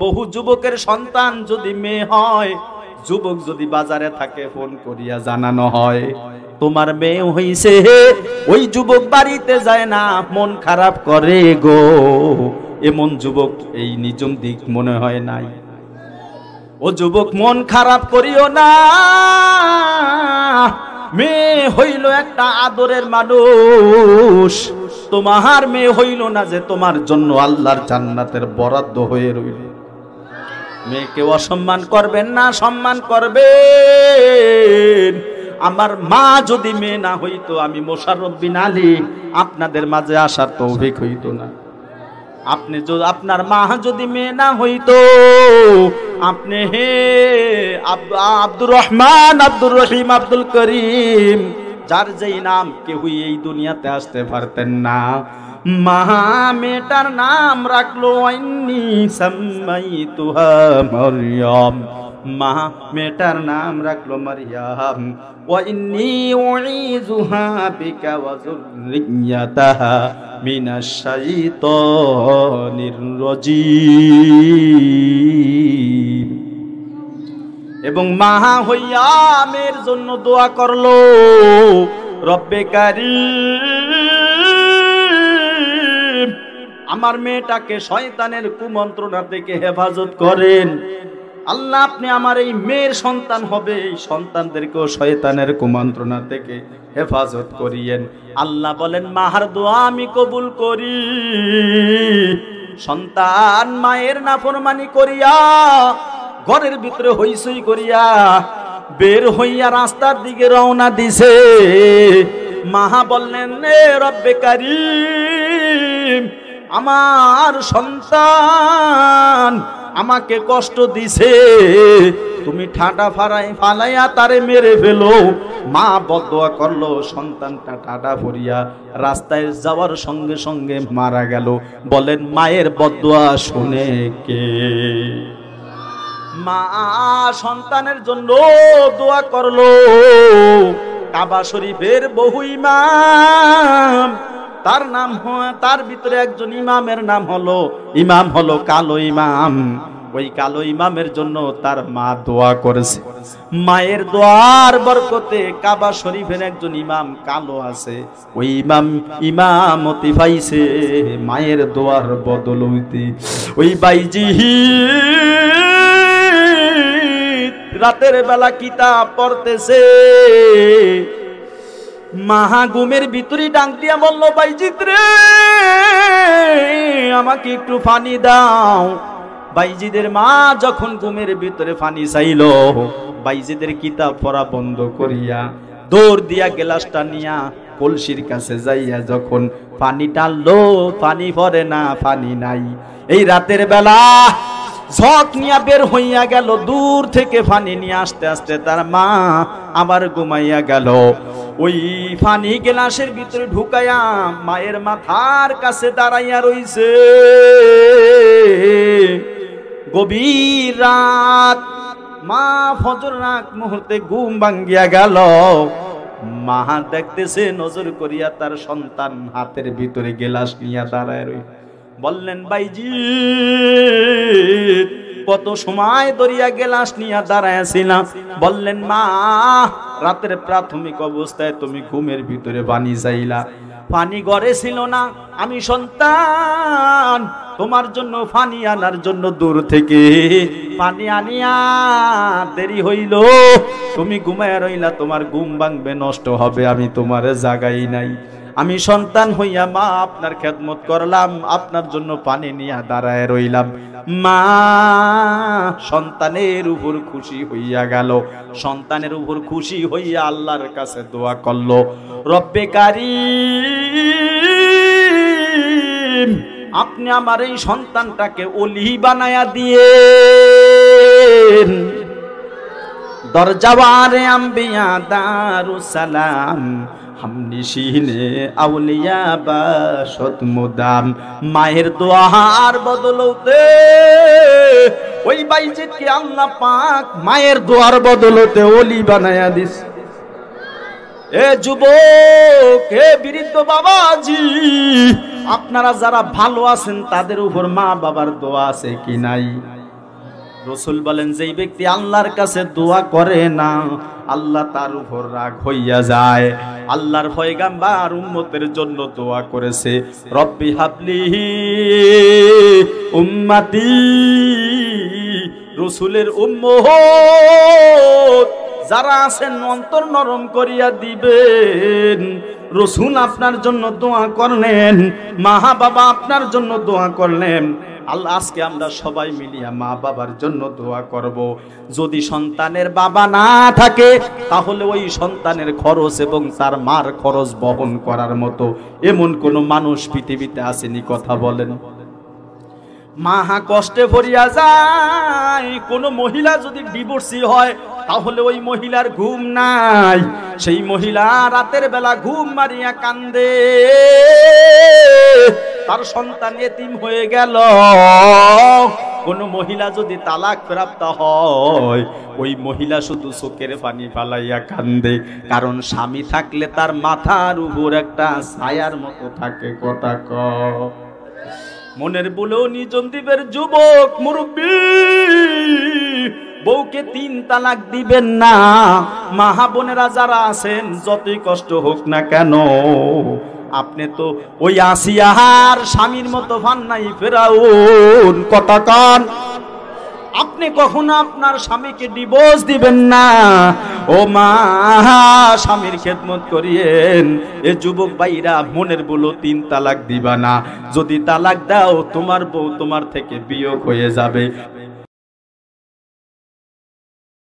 বহু যুবকের সন্তান যদি মেয়ে হয়, যুবক যদি বাজারে থাকে, ফোন করিয়া জানানো হয় তোমার মেয়ে হইছে, ওই যুবক বাড়িতে যায় না, মন খারাপ করে গো। এমন যুবক এই নিজম দিক মনে হয় নাই। ও যুবক, মন খারাপ করিও না, মেয়ে হইল একটা আদরের মানুষ, তোমার মেয়ে হইল না যে তোমার জন্য আল্লাহর জান্নাতের বরাদ্দ হয়ে রইল। মেয়েকে অসম্মান করবেন না, সম্মান করবেন। আমার মা যদি মেয়ে না হইতো, আমি মোশাররফ বিন আলী আপনাদের মাঝে আসার তৌফিক হইতো না। আপনি যদি, আপনার মা যদি মেয়ে না হইতো, আপনি আব্দুর রহমান, আব্দুর রহিম, আব্দুল করিম, যার যেই নাম, কেউই এই দুনিয়াতে আসতে পারতেন না। মা মেয়েটার নাম রাখলো আইনি সাম্মাইতুহা মারইয়াম, মা মেয়েটার নাম রাখলো মারইয়াম। ওয়া ইন্নী উঈযুহা বিকা ওয়া যুররিয়াতাহা মিনাশ শাইতানির রাজীম। এবং মা হইয়া মেয়ের জন্য দোয়া করলো, রব্বে কারীম, আমার মেয়েটাকে শয়তানের কুমন্ত্রণা থেকে হেফাজত করেন। আল্লাহ, আপনি আমার এই মেয়ের সন্তান হবে, এই সন্তানদেরকেও শয়তানের কুমন্ত্রণা থেকে হেফাজত করিয়েন। আল্লাহ বলেন, মাহার দোয়া আমি কবুল করি। সন্তান মায়ের নাফরমানি করিয়া, ঘরের ভিতরে হইচই করিয়া বের হইয়া রাস্তার দিকে রওনা দিছে। মাহা বললেন, এ রব্বে কারীম, আমার সন্তান আমাকে কষ্ট দিছে, তুমি ঠাটা ফালাইয়া তারে মেরে ফেলো। মা বদদোয়া করলো, সন্তানটা ঠাটা ফরিয়া রাস্তায় যাওয়ার সঙ্গে সঙ্গে মারা গেল। বলেন, মায়ের বদদোয়া শুনে কে? মা সন্তানের জন্য দোয়া করলো। কাবা শরীফের বহু ইমাম, তার নাম, তার ভিতরে একজন ইমামের নাম হলো, ইমাম হলো কালো ইমাম। ওই কালো ইমামের জন্য তার মা দোয়া করেছে। মায়ের দোয়ার বরকতে কাবা শরীফের একজন ইমাম কালো আছে, ওই ইমামতি পাইছে মায়ের দোয়ার বদলতে। ওই বাইজি রাতের বেলা কিতাব পড়তেছে, মাহা ঘুমের ভিতরে ডাক দিয়া বলল, বাইজিৎ রে, আমাকে একটু পানি দাও। বাইজিদের মা যখন ঘুমের ভিতরে পানি চাইল, বাইজিদের কিতাব পড়া বন্ধ করিয়া দৌড় দিয়া গ্লাসটা নিয়া কলসির কাছে যাইয়া যখন পানি টানলো, পানি পড়ে না, পানি নাই। এই রাতের বেলা ঝক নিয়া বের হইয়া গেল, দূর থেকে পানি নিয়ে আসতে আসতে তার মা আবার ঘুমাইয়া গেল। ওই পানি গ্লাসের ভিতরে ঢুকাইয়া মায়ের মাথার কাছে দাঁড়াইয়া রইছে। গভীর রাত, মা ফজর রাত মুহূর্তে ঘুম ভাঙ্গিয়া গেল। মা দেখতেছে, নজর করিয়া তার সন্তান হাতের ভিতরে গ্লাস নিয়া দাঁড়ায় রই। বললেন, বাইজি কত সময় ধরিয়া গ্লাস নিয়া দাঁড়াইছিলাম? বললেন, মা রাতের প্রাথমিক অবস্থায় তুমি ঘুমের ভিতরে পানি চাইলা, পানি ঘরে ছিল না, আমি সন্তান তোমার জন্য পানি আনার জন্য দূর থেকে পানি আনিয়া দেরি হইল, তুমি ঘুমায় রইলা, তোমার ঘুম ভাঙবে, নষ্ট হবে, আমি তোমার জাগাই নাই। আমি সন্তান হইয়া মা আপনার খেদমত করলাম, আপনার জন্য পানি নিয়ে দাঁড়ায় রইলাম। মা সন্তানের উপর খুশি হইয়া গেল। সন্তানের উপর খুশি হইয়া আল্লাহর কাছে দোয়া করলো, রব্বে কারীম, আপনি আমার এই সন্তানটাকে ওলি বানায়া দিয়ে দরজাওয়ারে আম্বিয়া দারুস সালাম, হামনিশিনে আউলিয়া বাসত মুদাম। মায়ের দোয়ার বদলতে ওই বাইজিদকে আল্লাহ পাক মায়ের দোয়ার বদলতে ওলি বানায়া দিস। এ যুবক, হে বৃদ্ধ বাবাজি, আপনারা যারা ভালো আছেন তাদের উপর মা বাবার দোয়া আছে কি নাই? রাসূল বলেন যেই ব্যক্তি আল্লাহর কাছে দোয়া করে না আল্লাহ তার উপর রাগ হইয়া যায়। আল্লাহর পয়গাম্বার উম্মতের জন্য দোয়া করেছে, রব্বি হাবলি উম্মতি। রাসূলের উম্মত যারা আছেন অন্তর নরম করিয়া দিবেন। রাসূল আপনার জন্য দোয়া করলেন, মা বাবা আপনার জন্য দোয়া করলেন। আল্লাহ আজকে আমরা সবাই মিলিয়া মা বাবার জন্য দোয়া করব। যদি সন্তানের বাবা না থাকে তাহলে ওই সন্তানের খরচ এবং তার মার খরচ বহন করার মতো এমন কোন মানুষ পৃথিবীতে আসেনি, কথা বলেন। মাহা কষ্টে ভরিয়া যায়। কোন মহিলা যদি ডিভোর্সি হয় তাহলে ওই মহিলার ঘুম নাই, সেই মহিলা রাতের বেলা ঘুম মারিয়া কান্দে, তার সন্তান এতিম হয়ে গেল। কোন মহিলা যদি তালাক প্রাপ্ত হয় ওই মহিলা শুধু চোখের পানি ফালাইয়া কান্দে, কারণ স্বামী থাকলে তার মাথার উপর একটা ছায়ার মতো থাকে, কথা কয়। মনের বলেও নিজন দ্বীপের যুবক মুরব্বী, বউকে 3 তালাক দিবেন না। মা বোনেরা যারা আছেন যতই কষ্ট হোক না কেন, আপনি তো ওই আসিয়ার স্বামীর মতো ভান নাই ফেরাউন, কথা কন। আপনি কখনো আপনার স্বামীকে ডিভোর্স দিবেন না। ও মা, স্বামীর খেদমত করিয়েন। এ যুবক ভাইরা মনের বলো 3 তালাক দিবা না। যদি তালাক দাও তোমার বউ তোমার থেকে বিয়োগ হয়ে যাবে।